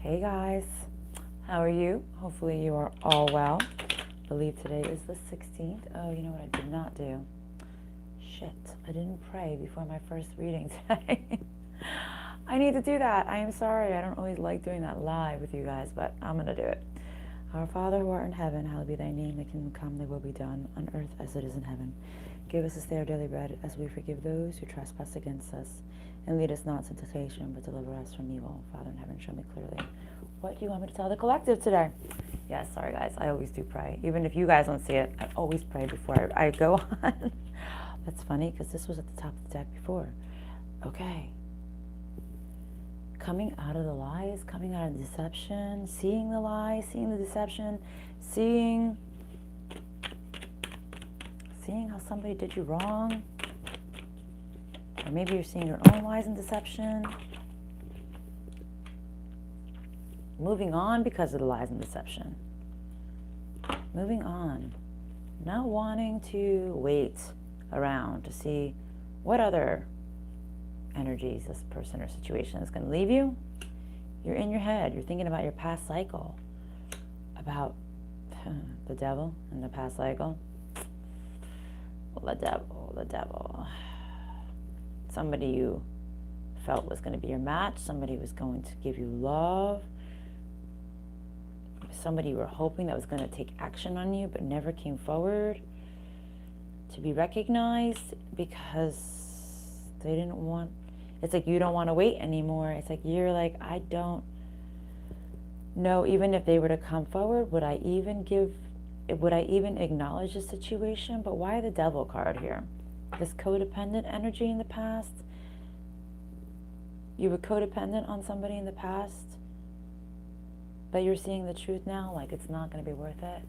Hey guys, how are you? Hopefully you are all well. I believe today is the 16th. Oh, you know what I did not do? Shit, I didn't pray before my first reading today. I need to do that. I am sorry. I don't always like doing that live with you guys, but I'm going to do it. Our Father who art in heaven, hallowed be thy name. Thy kingdom come, thy will be done on earth as it is in heaven. Give us this day our daily bread, as we forgive those who trespass against us. And lead us not into temptation, but deliver us from evil. Father in heaven, show me clearly. What do you want me to tell the collective today? Yes, sorry guys, I always do pray. Even if you guys don't see it, I always pray before I go on. That's funny, because this was at the top of the deck before. Okay. Coming out of the lies, coming out of the deception, seeing the lies, seeing the deception, seeing how somebody did you wrong. Or maybe you're seeing your own lies and deception. Moving on because of the lies and deception. Moving on. Not wanting to wait around to see what other energies this person or situation is going to leave you. You're in your head. You're thinking about your past cycle. About the devil and the past cycle. The devil. Somebody you felt was going to be your match. Somebody was going to give you love. Somebody you were hoping that was going to take action on you but never came forward to be recognized because they didn't want, it's like you don't want to wait anymore. It's like you're like, I don't know, even if they were to come forward, would I even acknowledge the situation? But why the devil card here? This codependent energy in the past. You were codependent on somebody in the past, but you're seeing the truth now, like it's not going to be worth it.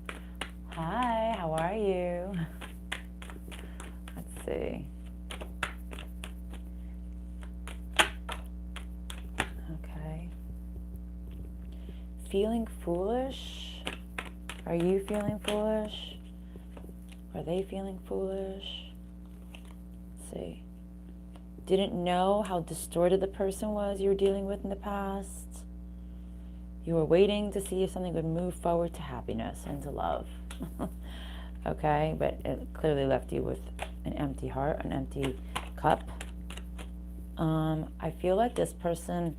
Hi, how are you? Let's see. Okay. Feeling foolish? Are you feeling foolish? Are they feeling foolish? Let's see. Didn't know how distorted the person was you were dealing with in the past. You were waiting to see if something would move forward to happiness and to love. Okay, but it clearly left you with an empty heart, an empty cup. I feel like this person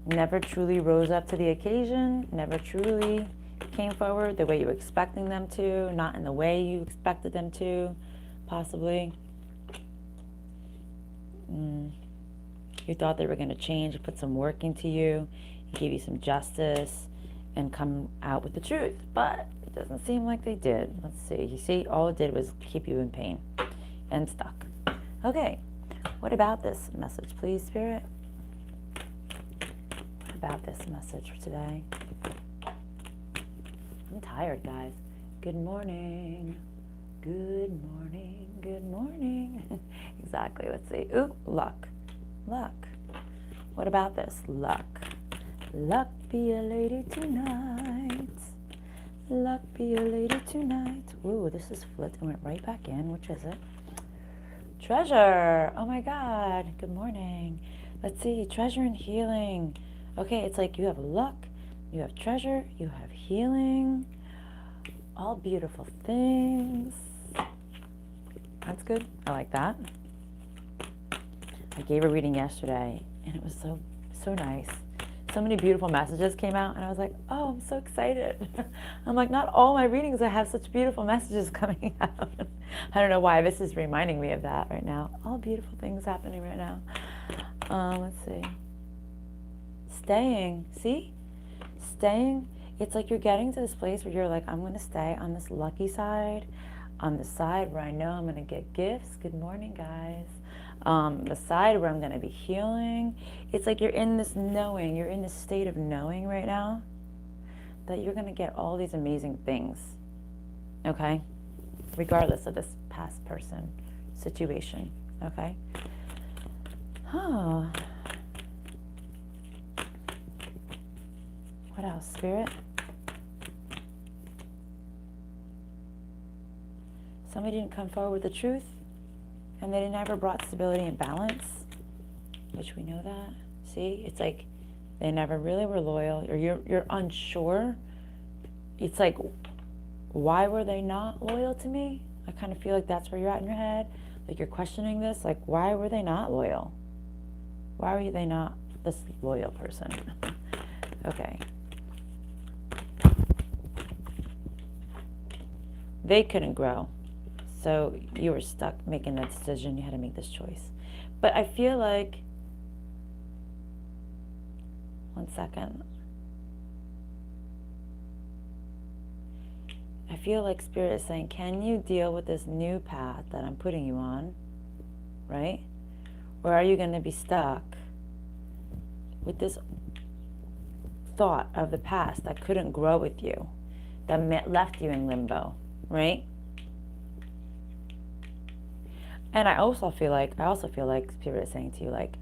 never truly rose up to the occasion, never truly came forward the way you were expecting them to, not in the way you expected them to, possibly. You thought they were going to change, put some work into you, give you some justice, and come out with the truth. But it doesn't seem like they did. Let's see. You see, all it did was keep you in pain and stuck. Okay. What about this message, please, Spirit? What about this message for today? I'm tired, guys. Good morning. Good morning. Good morning. Exactly. Let's see. Ooh, luck. Luck. What about this? Luck. Luck be a lady tonight. Luck be a lady tonight. Ooh, this is flipped and went right back in. Which is it? Treasure. Oh my God. Good morning. Let's see. Treasure and healing. Okay, it's like you have luck, you have treasure, you have healing. All beautiful things. That's good. I like that. I gave a reading yesterday and it was so nice. So many beautiful messages came out and I was like, oh, I'm so excited. I'm like, not all my readings I have such beautiful messages coming out. I don't know why this is reminding me of that right now. All beautiful things happening right now. Let's see. Staying. See? Staying. It's like you're getting to this place where you're like, I'm going to stay on this lucky side, on the side where I know I'm going to get gifts. Good morning, guys. The side where I'm going to be healing. It's like you're in this knowing, you're in this state of knowing right now that you're going to get all these amazing things, okay? Regardless of this past person, situation, okay? Huh. What else, Spirit? Somebody didn't come forward with the truth, and they never brought stability and balance, which we know that. See, it's like They never really were loyal, or you're unsure. It's like, why were they not loyal to me? I kind of feel like that's where you're at in your head. Like you're questioning this. Like, why were they not loyal? Why were they not this loyal person? Okay. They couldn't grow. So you were stuck making that decision. You had to make this choice. But I feel like, one second. I feel like Spirit is saying, can you deal with this new path that I'm putting you on, right? Or are you going to be stuck with this thought of the past that couldn't grow with you, that left you in limbo, right? And I also feel like Spirit is saying to you, like,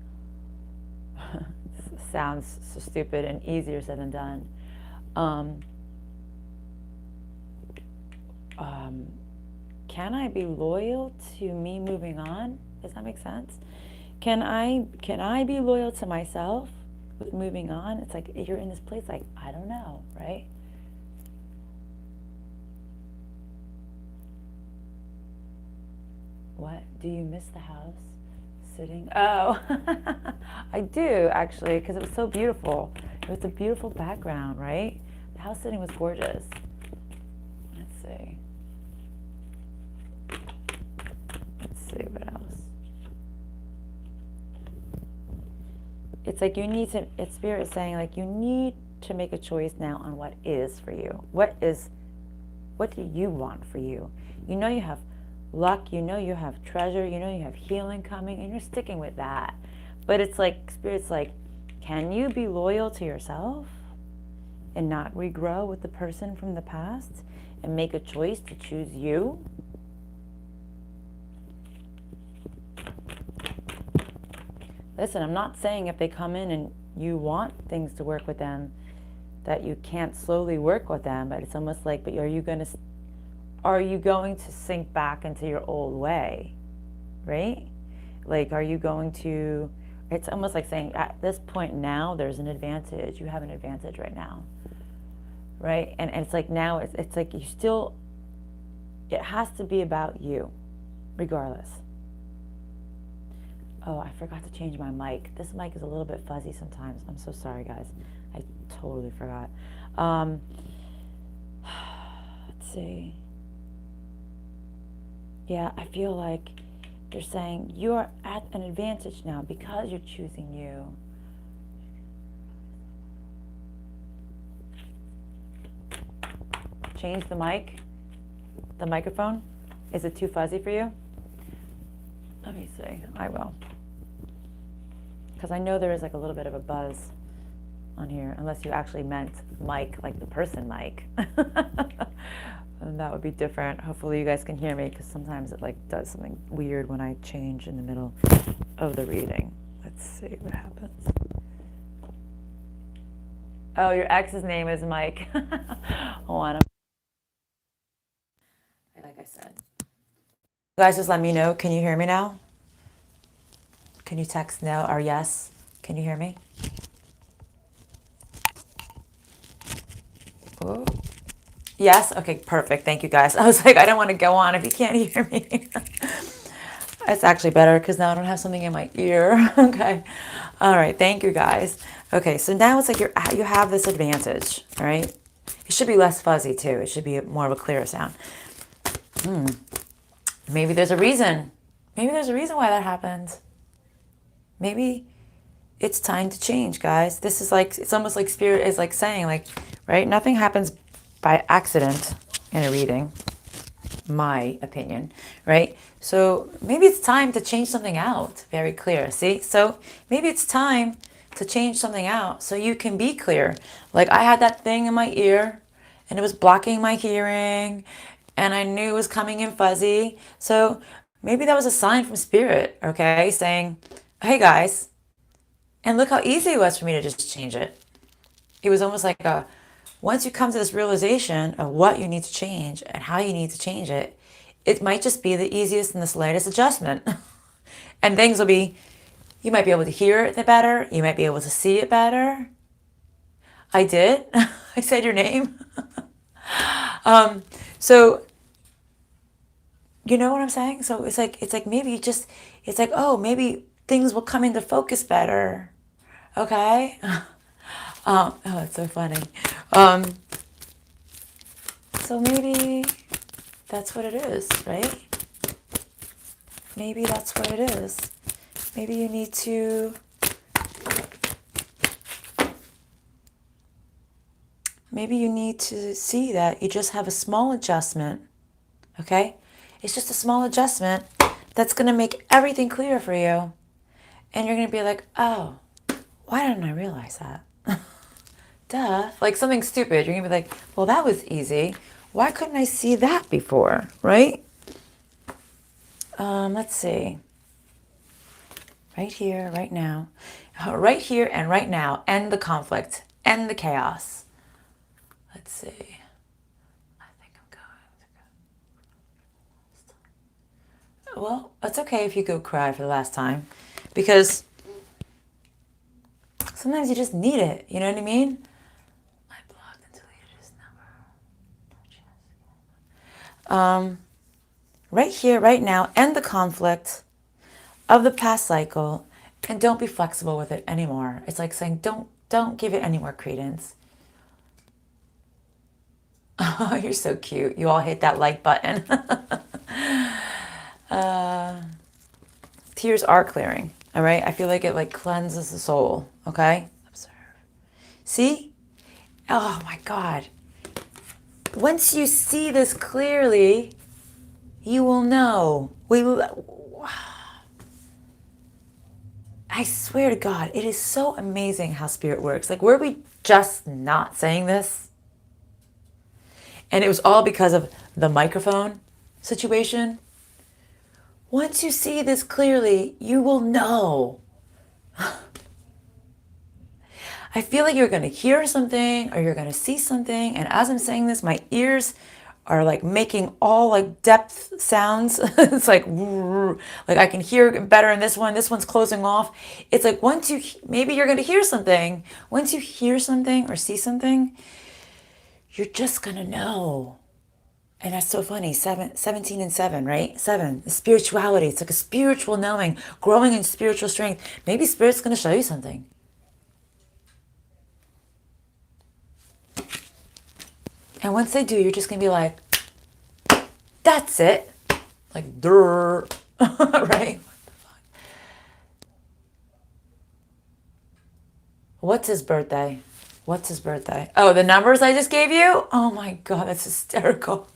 sounds so stupid and easier said than done. Can I be loyal to me moving on? Does that make sense? Can I be loyal to myself with moving on? It's like you're in this place like, I don't know, right? What? Do you miss the house? Sitting? Oh, I do actually, because it was so beautiful. It was a beautiful background, right? The house sitting was gorgeous. Let's see. Let's see what else. It's like you need to, it's Spirit saying like you need to make a choice now on what is for you. What do you want for you? You know you have luck, you know you have treasure, you know you have healing coming, and you're sticking with that. But it's like, Spirit's like, can you be loyal to yourself and not regrow with the person from the past and make a choice to choose you? Listen, I'm not saying if they come in and you want things to work with them, that you can't slowly work with them, but it's almost like, but are you going to sink back into your old way, right? Like, are you going to, it's almost like saying at this point now, there's an advantage. You have an advantage right now, right? And it's like now, it's like you still, it has to be about you, regardless. Oh, I forgot to change my mic. This mic is a little bit fuzzy sometimes. I'm so sorry, guys. I totally forgot. Let's see. Yeah, I feel like they're saying you're at an advantage now because you're choosing you. Change the mic, the microphone. Is it too fuzzy for you? Let me see. I will. Because I know there is like a little bit of a buzz on here, unless you actually meant mic, like the person mic. And that would be different. Hopefully you guys can hear me, because sometimes it like does something weird when I change in the middle of the reading. Let's see what happens. Oh, your ex's name is Mike. Hold on. Like I said. You guys just let me know. Can you hear me now? Can you text no or yes? Can you hear me? Oh. Yes? Okay, perfect. Thank you, guys. I was like, I don't want to go on if you can't hear me. It's actually better because now I don't have something in my ear. Okay. All right. Thank you, guys. Okay, so now it's like you have this advantage, all right? It should be less fuzzy, too. It should be more of a clearer sound. Maybe there's a reason. Maybe there's a reason why that happened. Maybe it's time to change, guys. This is like, it's almost like Spirit is like saying, like, right? Nothing happens by accident in a reading, my opinion, right? So maybe it's time to change something out. Very clear, see? So maybe it's time to change something out so you can be clear. Like I had that thing in my ear and it was blocking my hearing and I knew it was coming in fuzzy. So maybe that was a sign from Spirit, okay? Saying, hey guys, and look how easy it was for me to just change it. It was almost like once you come to this realization of what you need to change and how you need to change it, it might just be the easiest and the slightest adjustment. And things will be, you might be able to hear it better. You might be able to see it better. I did. I said your name. So you know what I'm saying? So it's like maybe you just, it's like, oh, maybe things will come into focus better. Okay. Oh, it's so funny. Um, so maybe that's what it is, right? Maybe that's what it is. Maybe you need to, maybe you need to see that you just have a small adjustment, okay? It's just a small adjustment that's going to make everything clear for you. And you're going to be like, oh, why didn't I realize that? Duh. Like something stupid. You're going to be like, well, that was easy. Why couldn't I see that before, right? Let's see. Right here, right now. Right here and right now. End the conflict. End the chaos. Let's see. I think I'm going. Well, it's okay if you go cry for the last time. Because sometimes you just need it. You know what I mean? I blocked and deleted his number. Right here, right now, end the conflict of the past cycle and don't be flexible with it anymore. It's like saying don't give it any more credence. Oh, you're so cute. You all hit that like button. Tears are clearing, all right? I feel like it like cleanses the soul, okay? Observe. See? Oh my God. Once you see this clearly, you will know. I swear to God, it is so amazing how spirit works. Like, were we just not saying this? And it was all because of the microphone situation. Once you see this clearly, you will know. I feel like you're going to hear something or you're going to see something. And as I'm saying this, my ears are like making all like depth sounds. It's like I can hear better in this one. This one's closing off. It's like maybe you're going to hear something. Once you hear something or see something, you're just going to know. And that's so funny. 17 and 7, right? 7, spirituality. It's like a spiritual knowing, growing in spiritual strength. Maybe Spirit's going to show you something. And once they do, you're just going to be like, that's it. Like, durr. Right? What's his birthday? What's his birthday? Oh, the numbers I just gave you? Oh my God, that's hysterical.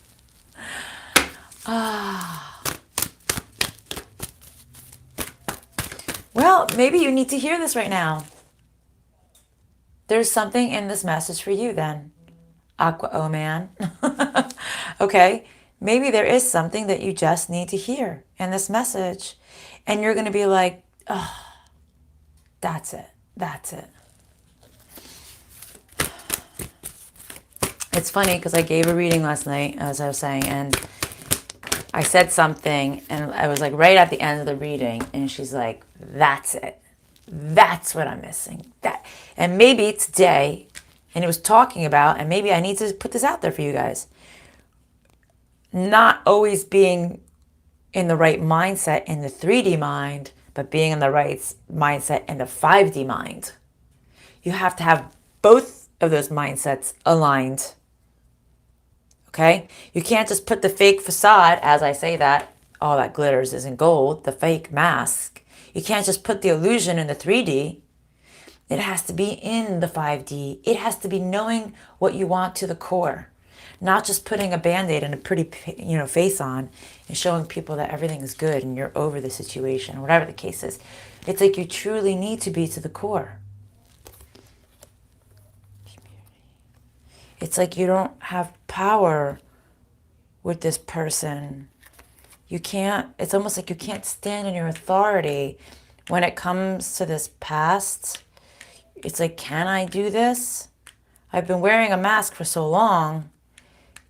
Well, maybe you need to hear this right now. There's something in this message for you then, Aquaman. Okay, maybe there is something that you just need to hear in this message. And you're going to be like, oh, that's it. That's it. It's funny because I gave a reading last night, as I was saying, and I said something, and I was like right at the end of the reading, and she's like, that's it. That's what I'm missing. And maybe today, and it was talking about, and maybe I need to put this out there for you guys, not always being in the right mindset in the 3D mind, but being in the right mindset in the 5D mind. You have to have both of those mindsets aligned. Okay? You can't just put the fake facade, as I say that, all that glitters isn't gold, the fake mask. You can't just put the illusion in the 3D. It has to be in the 5D. It has to be knowing what you want to the core. Not just putting a Band-Aid and a pretty, face on and showing people that everything is good and you're over the situation, whatever the case is. It's like you truly need to be to the core. It's like you don't have power with this person. You can't, it's almost like you can't stand in your authority when it comes to this past. It's like, can I do this? I've been wearing a mask for so long.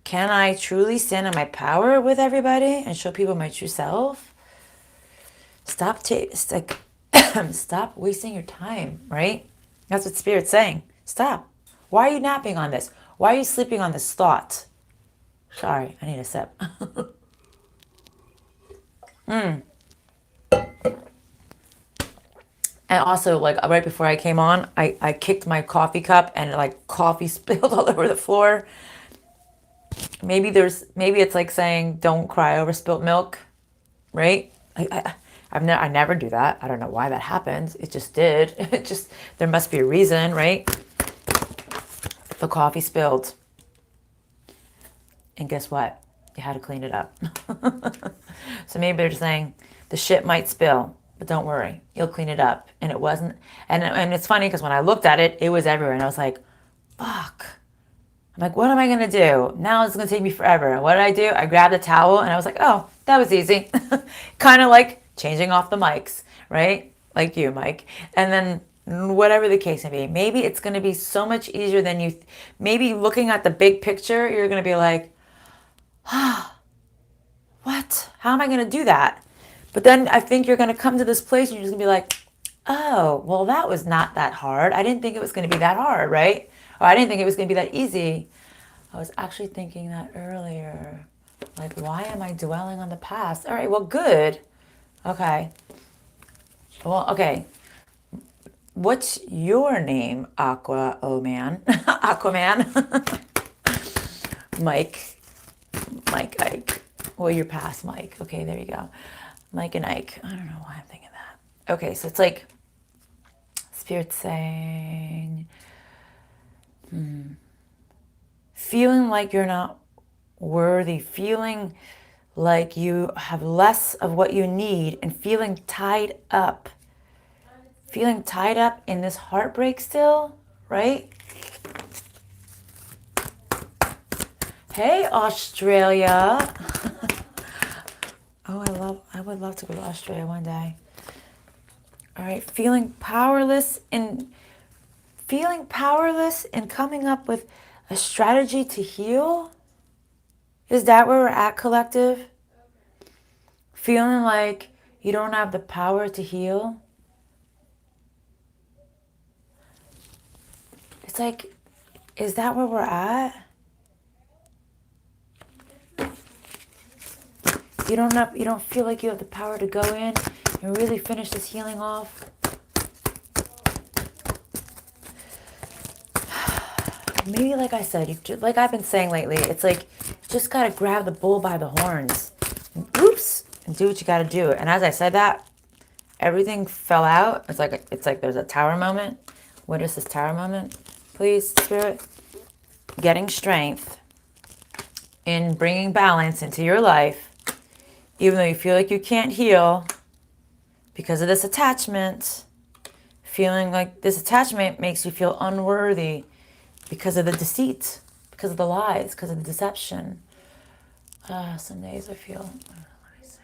Can I truly stand in my power with everybody and show people my true self? Stop wasting your time, right? That's what Spirit's saying. Stop. Why are you napping on this? Why are you sleeping on this thought? Sorry, I need a sip. And also, like, right before I came on, I kicked my coffee cup and like coffee spilled all over the floor. Maybe it's like saying don't cry over spilt milk, right? I never do that. I don't know why that happens. It just did. There must be a reason, right? The coffee spilled. And guess what? You had to clean it up. So maybe they're just saying the shit might spill, but don't worry, you'll clean it up. And it wasn't. And it's funny because when I looked at it, it was everywhere. And I was like, fuck. I'm like, what am I going to do? Now it's going to take me forever. And what did I do? I grabbed a towel and I was like, oh, that was easy. Kind of like changing off the mics, right? Like you, Mike. And then whatever the case may be, maybe it's going to be so much easier than you, maybe looking at the big picture, you're going to be like, what? How am I going to do that? But then I think you're going to come to this place and you're just going to be like, oh, well, that was not that hard. I didn't think it was going to be that hard, right? Or I didn't think it was going to be that easy. I was actually thinking that earlier. Like, why am I dwelling on the past? All right, well, good. Okay. Well, okay. What's your name, Aquaman? Aquaman? Mike. Mike, Ike. Well, you're past Mike. Okay, there you go. Mike and Ike. I don't know why I'm thinking that. Okay, so it's like Spirit saying, feeling like you're not worthy, feeling like you have less of what you need, and feeling tied up in this heartbreak still, right? Hey, Australia. Oh, I would love to go to Australia one day. All right, feeling powerless and coming up with a strategy to heal. Is that where we're at, collective? Feeling like you don't have the power to heal. It's like, is that where we're at? You don't feel like you have the power to go in and really finish this healing off. Maybe, like I said, like I've been saying lately, it's like you just gotta grab the bull by the horns. Oops, and do what you gotta do. And as I said that, everything fell out. It's like there's a tower moment. What is this tower moment? Please, Spirit. Getting strength in bringing balance into your life. Even though you feel like you can't heal because of this attachment, feeling like this attachment makes you feel unworthy because of the deceit, because of the lies, because of the deception. Some days I feel, let me see,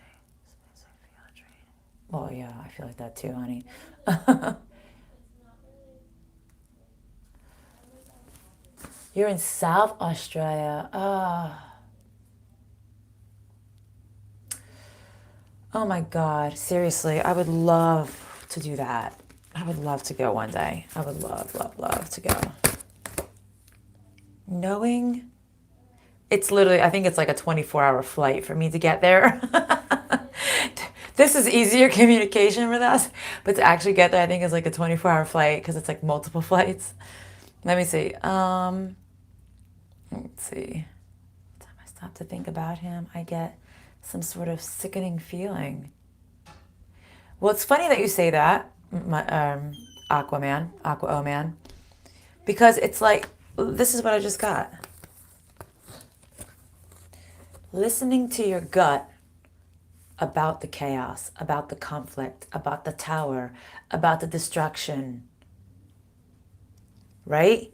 some days I feel drained. Well, yeah, I feel like that too, honey. You're in South Australia. Oh my God, seriously, I would love to do that. I would love to go one day. I would love, love, love to go. Knowing, it's literally, I think it's like a 24-hour flight for me to get there. This is easier communication with us, but to actually get there, I think is like a 24-hour flight because it's like multiple flights. Let me see. Let's see. Every time I stop to think about him, I get some sort of sickening feeling. Well, it's funny that you say that, Aquaman, because it's like, this is what I just got. Listening to your gut about the chaos, about the conflict, about the tower, about the destruction, right?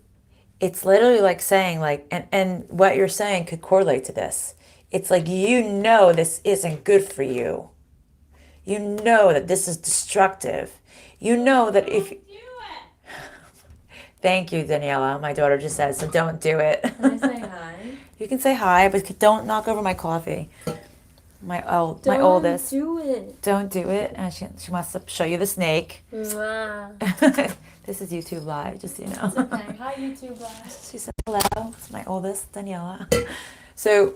It's literally like saying like, and what you're saying could correlate to this. It's like, you know, this isn't good for you. You know that this is destructive. You know that if... Thank you, Daniela. My daughter just said, so don't do it. Can I say hi? You can say hi, but don't knock over my coffee. My oldest. Don't do it. Don't do it. And she wants to show you the snake. Wow. This is YouTube Live, just so you know. It's okay. Hi, YouTube Live. She said hello. It's my oldest, Daniela. So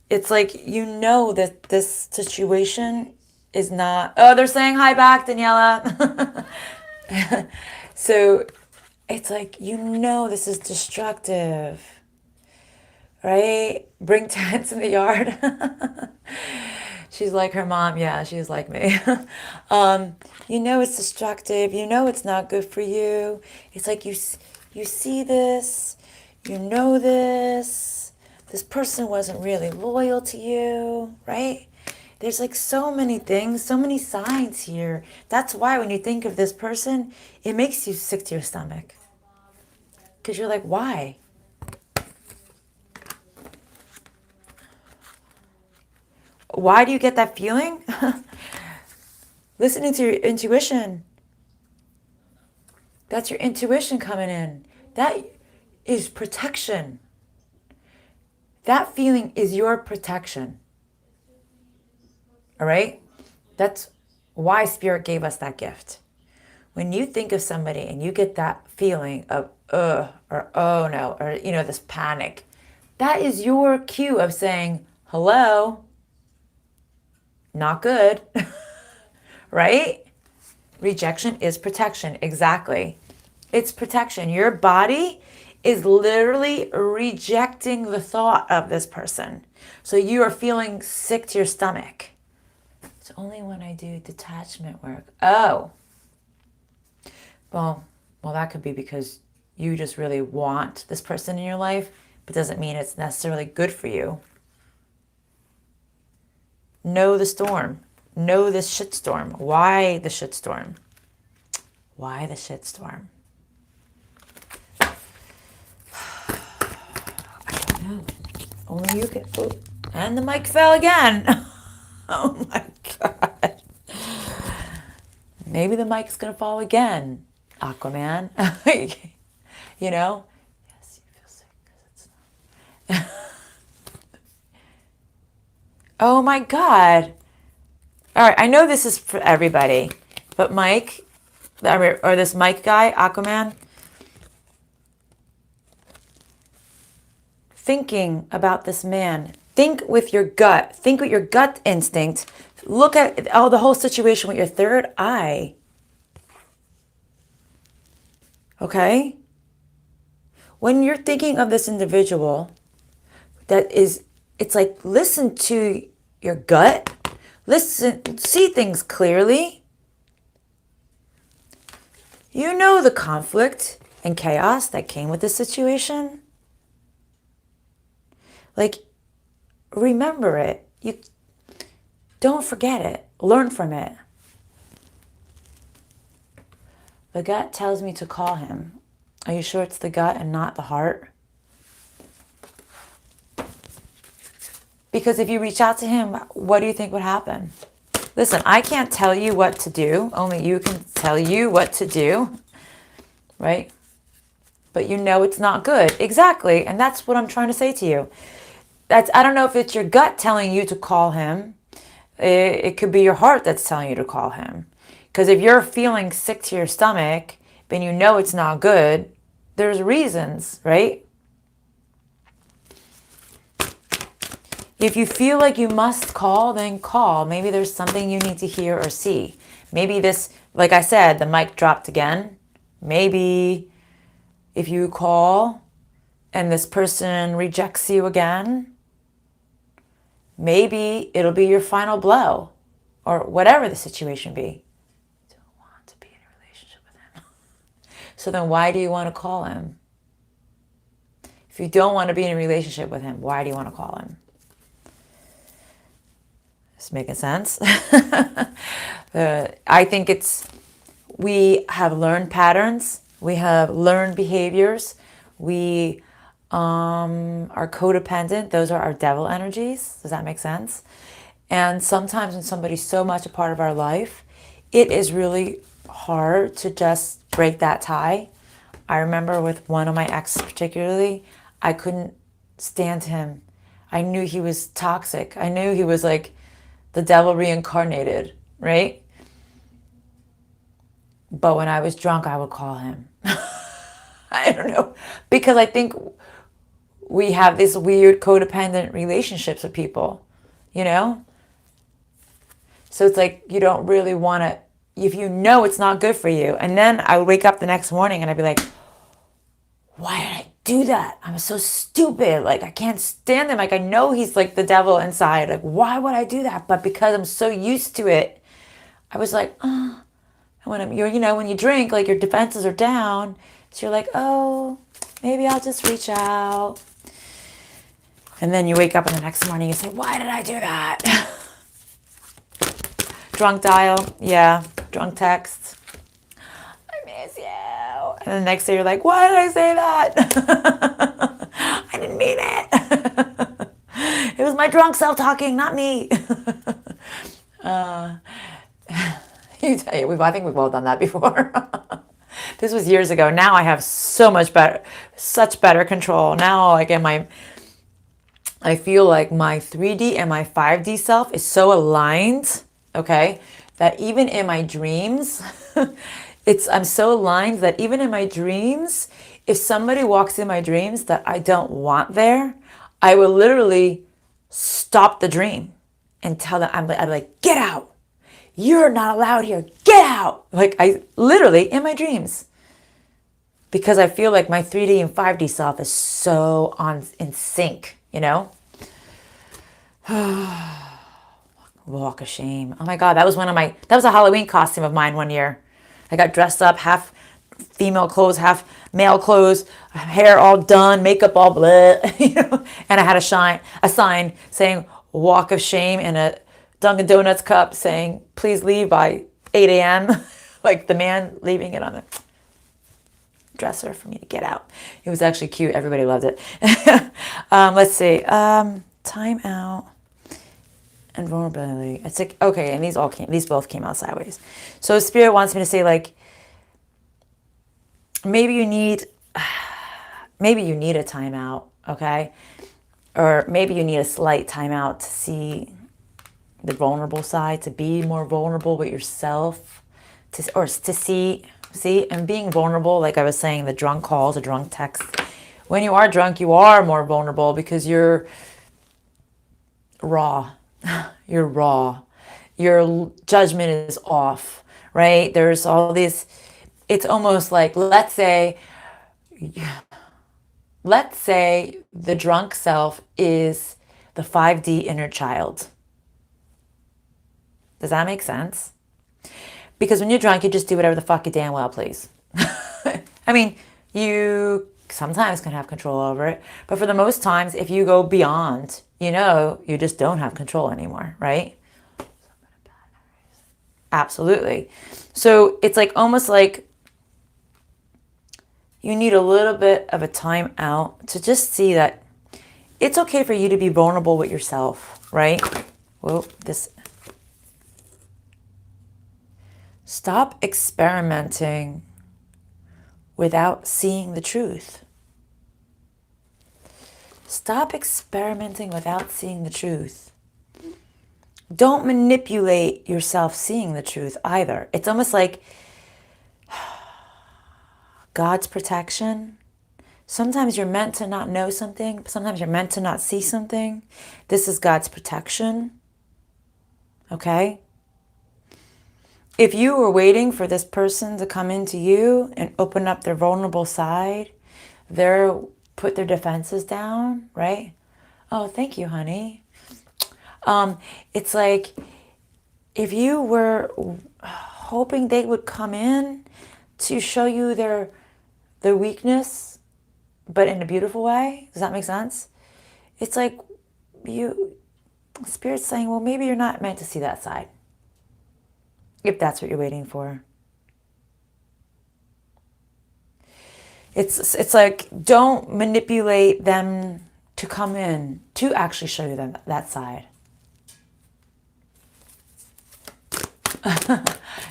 it's like, you know that this situation is not... Oh, they're saying hi back, Daniela. So it's like, you know this is destructive, right? Bring tents in the yard. She's like her mom. Yeah, she's like me. You know it's destructive. You know it's not good for you. It's like you see this. You know this. This person wasn't really loyal to you, right? There's like so many things, so many signs here. That's why when you think of this person, it makes you sick to your stomach. Because you're like, why? Why do you get that feeling? Listening to your intuition. That's your intuition coming in. That is protection. That feeling is your protection. All right? That's why Spirit gave us that gift. When you think of somebody and you get that feeling of or oh no, or this panic, that is your cue of saying, hello, not good. Right? Rejection is protection. Exactly. It's protection. Your body is literally rejecting the thought of this person. So you are feeling sick to your stomach. It's only when I do detachment work. Oh. Well, that could be because you just really want this person in your life, but doesn't mean it's necessarily good for you. Know the storm. Know this shitstorm. Why the shitstorm? Why the shitstorm? I don't know. Only you can. Oh, and the mic fell again. Oh my God. Maybe the mic's going to fall again, Aquaman. You know? Yes, you feel sick because it's not. Oh my God. All right, I know this is for everybody, but Mike, or this Mike guy, Aquaman, thinking about this man, think with your gut, think with your gut instinct, look at the whole situation with your third eye. Okay? When you're thinking of this individual, it's like, listen to your gut. Listen, see things clearly. You know the conflict and chaos that came with the situation. Like, remember it. You don't forget it. Learn from it. The gut tells me to call him. Are you sure it's the gut and not the heart? Because if you reach out to him, what do you think would happen? Listen, I can't tell you what to do. Only you can tell you what to do. Right? But you know it's not good. Exactly. And that's what I'm trying to say to you. I don't know if it's your gut telling you to call him. It could be your heart that's telling you to call him. Because if you're feeling sick to your stomach, then you know it's not good, there's reasons, right? If you feel like you must call, then call. Maybe there's something you need to hear or see. Maybe this, like I said, the mic dropped again. Maybe if you call and this person rejects you again, maybe it'll be your final blow or whatever the situation be. You don't want to be in a relationship with him. So then why do you want to call him? If you don't want to be in a relationship with him, why do you want to call him? Is making sense? I think we have learned patterns. We have learned behaviors. We are codependent. Those are our devil energies. Does that make sense? And sometimes when somebody's so much a part of our life, it is really hard to just break that tie. I remember with one of my exes particularly, I couldn't stand him. I knew he was toxic. I knew he was like the devil reincarnated, right? But when I was drunk, I would call him. I don't know. Because I think we have this weird codependent relationships with people, you know? So it's like you don't really want to, if you know it's not good for you. And then I would wake up the next morning and I'd be like, why did I do that? I'm so stupid. Like, I can't stand him. Like, I know he's like the devil inside. Like, why would I do that? But because I'm so used to it, I was like, oh. And when when you drink, like your defenses are down. So you're like, oh, maybe I'll just reach out. And then you wake up in the next morning and you say, why did I do that? Drunk dial. Yeah. Drunk text. I miss you. And the next day you're like, why did I say that? I didn't mean it. It was my drunk self talking, not me. I think we've all done that before. This was years ago. Now I have such better control. Now I feel like my 3D and my 5D self is so aligned, okay, that even in my dreams, I'm so aligned that even in my dreams, if somebody walks in my dreams that I don't want there, I will literally stop the dream and tell them, I'm like, get out. You're not allowed here. Get out. Like, I literally in my dreams, because I feel like my 3D and 5D self is so in sync, you know? Walk of shame. Oh my God, that was a Halloween costume of mine one year. I got dressed up, half female clothes, half male clothes, hair all done, makeup all blah, you know? And I had a sign saying walk of shame in a Dunkin' Donuts cup saying, please leave by 8 a.m. Like the man leaving it on the dresser for me to get out. It was actually cute. Everybody loved it. Let's see. Time out and vulnerability. It's like, okay, and these both came out sideways. So Spirit wants me to say, like, maybe you need a timeout, okay? Or maybe you need a slight timeout to see the vulnerable side, to be more vulnerable with yourself, to see, and being vulnerable, like I was saying, the drunk calls, the drunk texts. When you are drunk, you are more vulnerable because you're raw. You're raw. Your judgment is off, right? There's all these, it's almost like, let's say the drunk self is the 5D inner child. Does that make sense? Because when you're drunk, you just do whatever the fuck you damn well please. I mean, you sometimes can have control over it, but for the most times, if you go beyond, you just don't have control anymore, right? Absolutely. So it's like almost like you need a little bit of a time out to just see that it's okay for you to be vulnerable with yourself, right? Whoa, Stop experimenting without seeing the truth. Stop experimenting without seeing the truth. Don't manipulate yourself seeing the truth either. It's almost like God's protection. Sometimes you're meant to not know something. Sometimes you're meant to not see something. This is God's protection. Okay? If you were waiting for this person to come into you and open up their vulnerable side, put their defenses down, right? Oh, thank you, honey. It's like if you were hoping they would come in to show you their weakness, but in a beautiful way. Does that make sense? It's like Spirit's saying, well, maybe you're not meant to see that side. If that's what you're waiting for. It's like, don't manipulate them to come in to actually show you that side.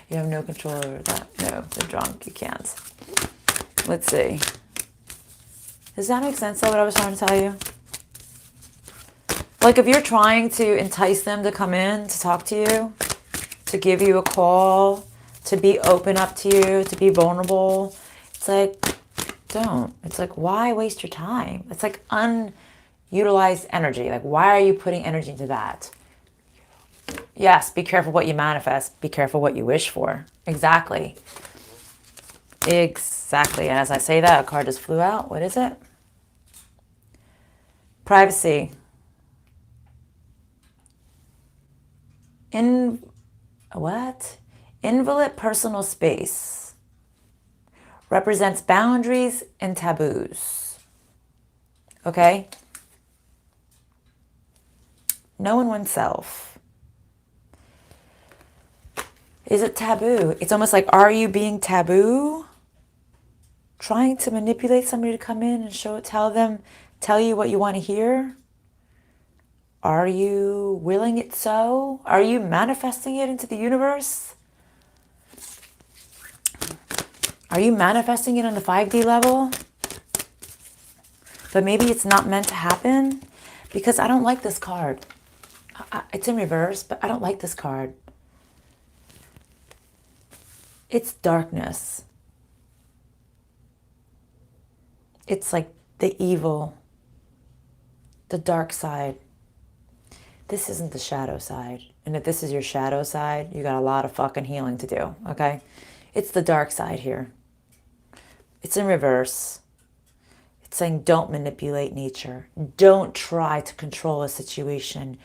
You have no control over that. No, the drunk, you can't. Let's see. Does that make sense, though, what I was trying to tell you? Like, if you're trying to entice them to come in to talk to you, to give you a call, to be open up to you, to be vulnerable. It's like, don't. It's like, why waste your time? It's like unutilized energy. Like, why are you putting energy into that? Yes, be careful what you manifest. Be careful what you wish for. Exactly. Exactly. And as I say that, a card just flew out. What is it? Privacy. What? Inviolate personal space. Represents boundaries and taboos. Okay? Knowing oneself. Is it taboo? It's almost like, are you being taboo? Trying to manipulate somebody to come in and tell you what you want to hear? Are you willing it so? Are you manifesting it into the universe? Are you manifesting it on the 5D level? But maybe it's not meant to happen, because I don't like this card. It's in reverse, but I don't like this card. It's darkness. It's like the evil, the dark side. This isn't the shadow side. And if this is your shadow side, you got a lot of fucking healing to do, okay? It's the dark side here. It's in reverse. It's saying don't manipulate nature. Don't try to control a situation.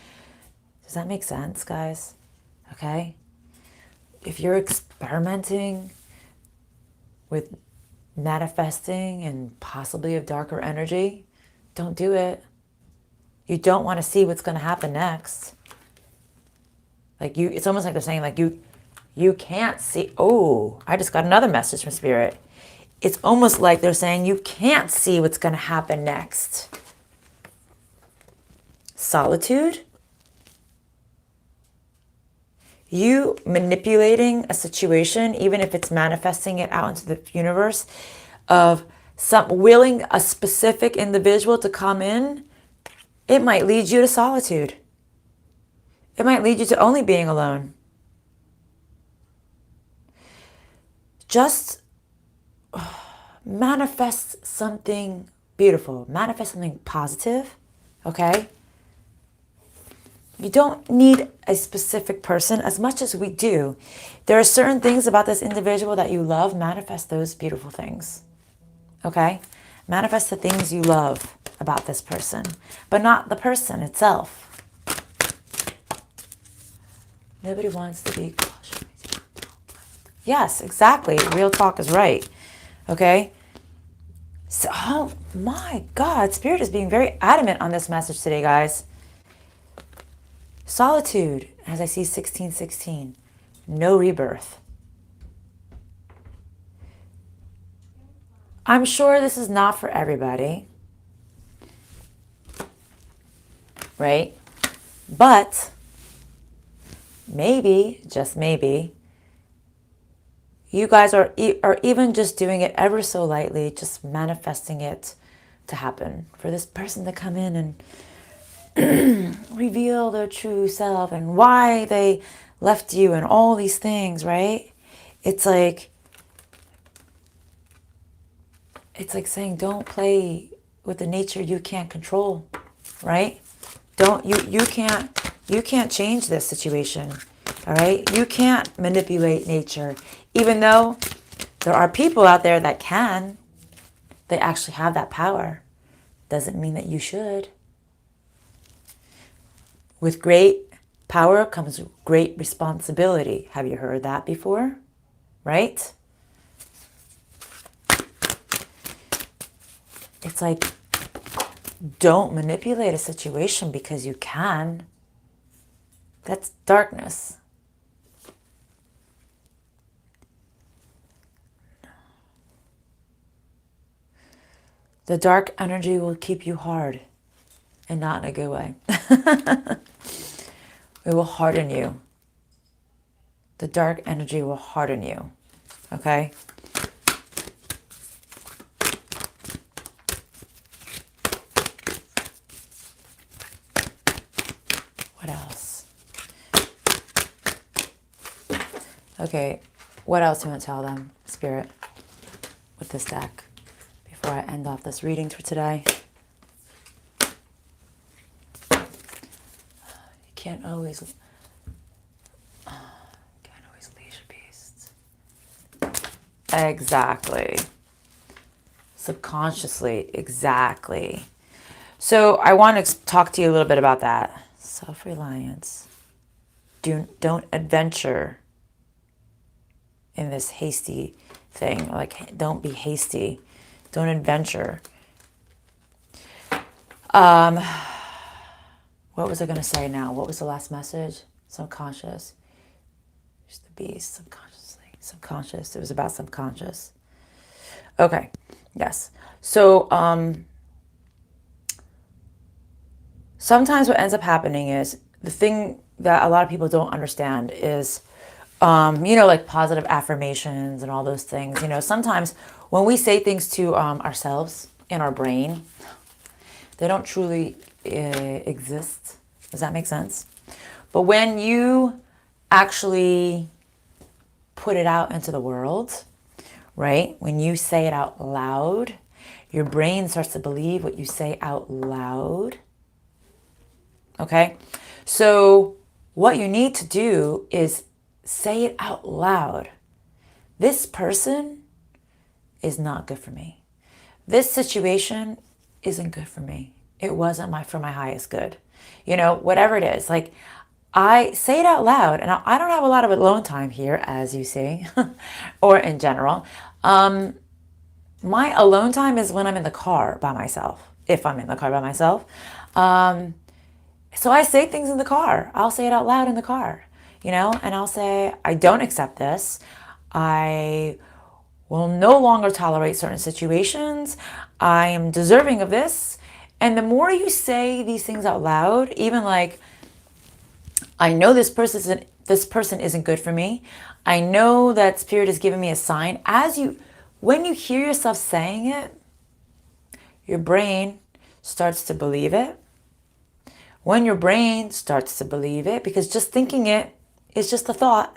Does that make sense, guys? Okay? If you're experimenting with manifesting and possibly of darker energy, don't do it. You don't want to see what's going to happen next. Like it's almost like they're saying like you can't see. Oh, I just got another message from Spirit. It's almost like they're saying you can't see what's going to happen next. Solitude. You manipulating a situation, even if it's manifesting it out into the universe, of willing a specific individual to come in, it might lead you to solitude. It might lead you to only being alone. Just manifest something beautiful. Manifest something positive, okay? You don't need a specific person as much as we do. There are certain things about this individual that you love. Manifest those beautiful things. Okay? Manifest the things you love about this person, but not the person itself. Nobody wants to be... Yes, exactly. Real talk is right. Okay? So, oh my God. Spirit is being very adamant on this message today, guys. Solitude, as I see 1616, no rebirth. I'm sure this is not for everybody, right? But maybe, just maybe, you guys are even just doing it ever so lightly, just manifesting it to happen, for this person to come in and reveal their true self and why they left you and all these things, right? It's like saying don't play with the nature you can't control, right? You can't change this situation, all right? You can't manipulate nature, even though there are people out there that can. They actually have that power. Doesn't mean that you should. With great power comes great responsibility. Have you heard that before? Right? It's like, don't manipulate a situation because you can. That's darkness. The dark energy will keep you hard, and not in a good way. It will harden you. The dark energy will harden you. Okay? What else? Okay. What else do you want to tell them, Spirit, with this deck before I end off this reading for today? You can't always leash beasts. Exactly. Subconsciously, exactly. So I want to talk to you a little bit about that. Self-reliance. Don't adventure in this hasty thing. Like, don't be hasty. Don't adventure. What was I going to say now? What was the last message? Subconscious. There's the beast. Subconsciously. Subconscious. It was about subconscious. Okay. Yes. So, sometimes what ends up happening is the thing that a lot of people don't understand is, like positive affirmations and all those things. Sometimes when we say things to ourselves in our brain, they don't truly exist. Does that make sense? But when you actually put it out into the world, right? When you say it out loud, your brain starts to believe what you say out loud. Okay? So what you need to do is say it out loud. This person is not good for me. This situation isn't good for me. It wasn't for my highest good. Whatever it is. Like, I say it out loud, and I don't have a lot of alone time here, as you see, or in general. My alone time is when I'm in the car by myself, if I'm in the car by myself. So I say things in the car. I'll say it out loud in the car, and I'll say, I don't accept this. I will no longer tolerate certain situations. I am deserving of this. And the more you say these things out loud, even like, I know this person isn't good for me. I know that Spirit is giving me a sign. When you hear yourself saying it, your brain starts to believe it. When your brain starts to believe it, because just thinking it is just a thought.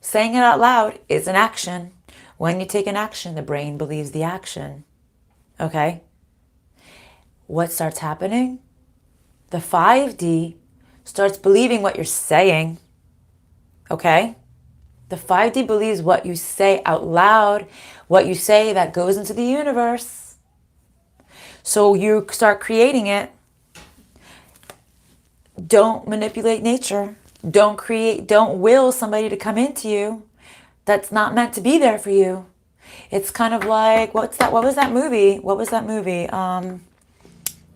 Saying it out loud is an action. When you take an action, the brain believes the action. Okay? What starts happening? The 5D starts believing what you're saying. Okay? The 5D believes what you say out loud, what you say that goes into the universe. So you start creating it. Don't manipulate nature. Don't will somebody to come into you that's not meant to be there for you. It's kind of like, what was that movie?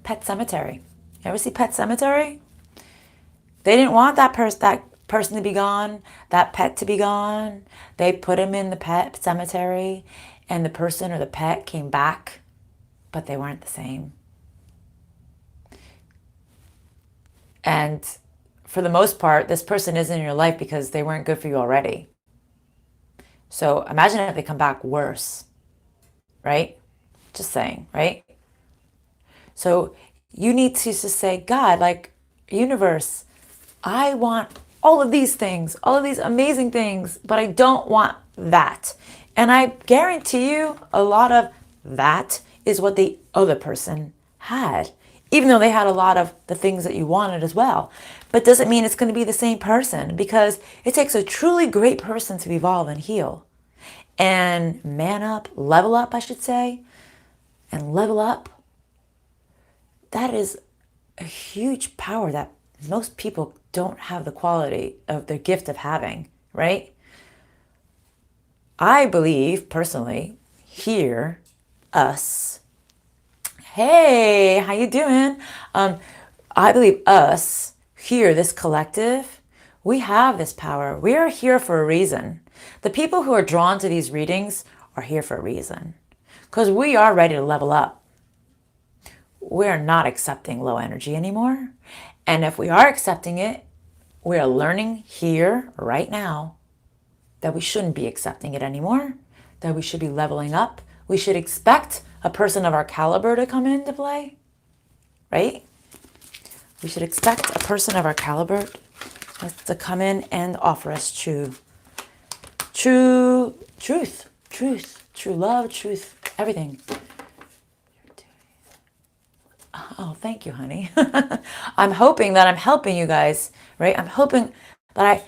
Pet Sematary. You ever see Pet Sematary? They didn't want that person to be gone, that pet to be gone. They put him in the pet cemetery, and the person or the pet came back, but they weren't the same. And for the most part, this person isn't in your life because they weren't good for you already. So imagine if they come back worse, right? Just saying, right? So you need to just say, God, like, universe, I want all of these things, all of these amazing things, but I don't want that. And I guarantee you a lot of that is what the other person had, even though they had a lot of the things that you wanted as well. But doesn't mean it's going to be the same person, because it takes a truly great person to evolve and heal and man up, level up, I should say, and level up. That is a huge power that most people don't have the quality of their gift of having, right? I believe personally, here, us, hey, how you doing? I believe us here, this collective, we have this power. We are here for a reason. The people who are drawn to these readings are here for a reason, because we are ready to level up. We're not accepting low energy anymore. And if we are accepting it, we are learning here, right now, that we shouldn't be accepting it anymore, that we should be leveling up. We should expect a person of our caliber to come into play, right? We should expect a person of our caliber to come in and offer us true true truth, true love, truth, everything. Oh, thank you, honey. I'm hoping that I'm helping you guys, right? I'm hoping that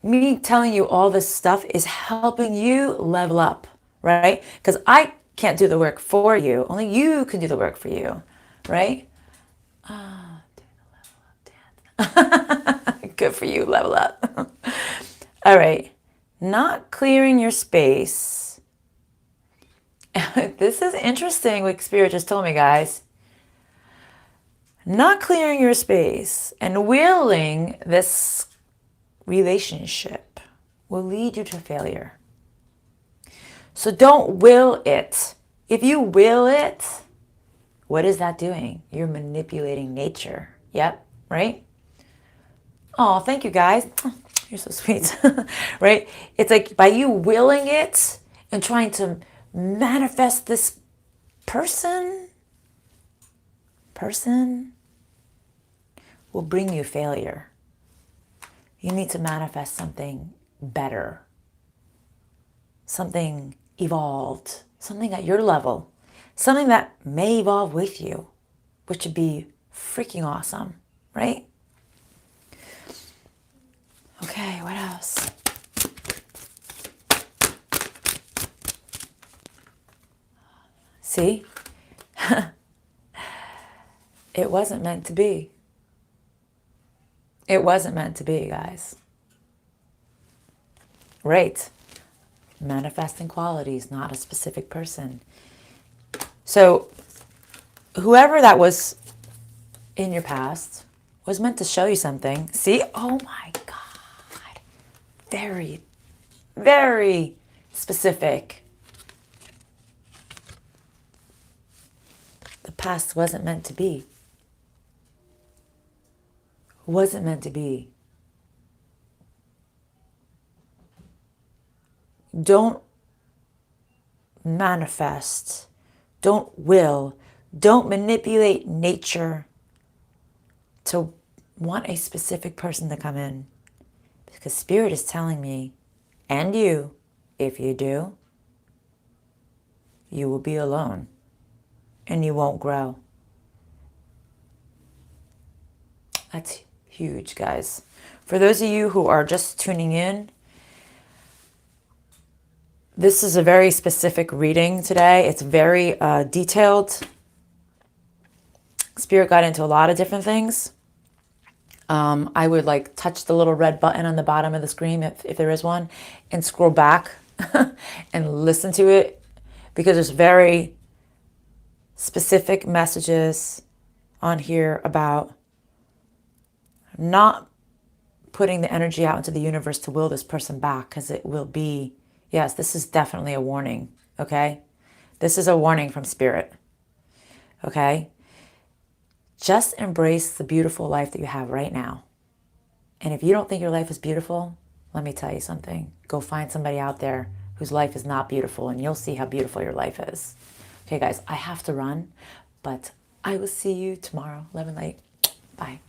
me telling you all this stuff is helping you level up, right? Because I can't do the work for you. Only you can do the work for you, right? Ah, do the level up dance. Good for you, level up. All right. Not clearing your space. This is interesting what Spirit just told me, guys. Not clearing your space and willing this relationship will lead you to failure. So don't will it. If you will it, what is that doing? You're manipulating nature. Yep, right? Oh, thank you guys. You're so sweet, right? It's like by you willing it and trying to manifest this person will bring you failure. You need to manifest something better, something evolved, something at your level, something that may evolve with you, which would be freaking awesome, right? Okay, what else? See? It wasn't meant to be. It wasn't meant to be, guys. Right. Manifesting qualities, not a specific person. So, whoever that was in your past was meant to show you something. See? Oh my God. Very, very specific. The past wasn't meant to be. Wasn't meant to be. Don't manifest. Don't will. Don't manipulate nature to want a specific person to come in. Because Spirit is telling me, and you, if you do, you will be alone and you won't grow. That's huge, guys. For those of you who are just tuning in, this is a very specific reading today. It's very detailed. Spirit got into a lot of different things. I would like touch the little red button on the bottom of the screen if there is one and scroll back and listen to it because there's very specific messages on here about not putting the energy out into the universe to will this person back because it will be, yes, this is definitely a warning, okay? This is a warning from Spirit, okay? Just embrace the beautiful life that you have right now. And if you don't think your life is beautiful, let me tell you something. Go find somebody out there whose life is not beautiful and you'll see how beautiful your life is. Okay, guys, I have to run, but I will see you tomorrow, 11 late. Bye.